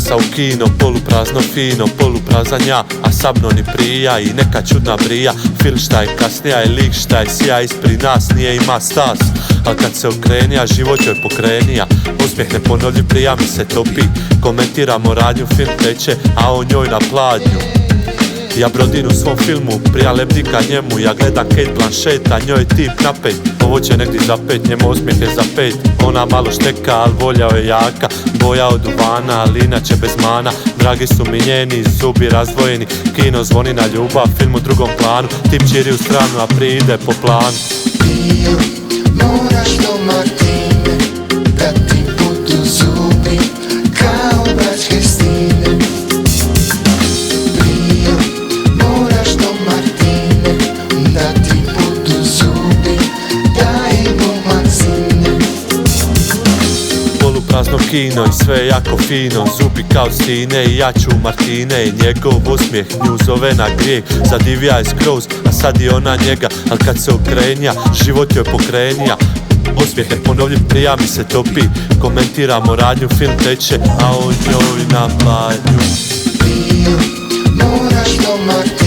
časa u kino, poluprazno fino, poluprazan ja, a sa mnom ni prija i neka čudna brija. Film šta je kasnija i lik šta je sija ispred nas, nije ima stas. Al kad se okrenija, život joj pokrenija. Osmijeh neponovljiv prija mi se topi. Komentiramo radnju, film teče, a on njoj na pladnju. Ja brodim u svom filmu, prija lebdika njemu. Ja gledam Kate Blanchett, a njoj je tip napet. Ovo će negdje za 5, njemu osmijeh je za 5. Ona malo šteka, al volja je jaka. Boja od duvana, ali inače bez mana. Dragi su mi njeni, zubi razdvojeni. Kino zvoni na ljubav, film u drugom planu. Tip čiri u stranu, a pride po planu. Pio, moraš do Martine, da ti budu zubi kao braćke stine. Pio, moraš do Martine, da ti budu zubi, daj momak sine. Poluprazno kino i sve jako fino. Zubi kao stine i ja ću Martine. I njegov osmijeh nju zove na grijeh. Zadivija je skroz, a sad i ona njega. Al kad se okrenja, život joj pokrenija. Osmijeh neponovljiv prija mi se topi. Komentiramo radnju, film teče, a on njoj na pladnju. Pio, moraš do Martine.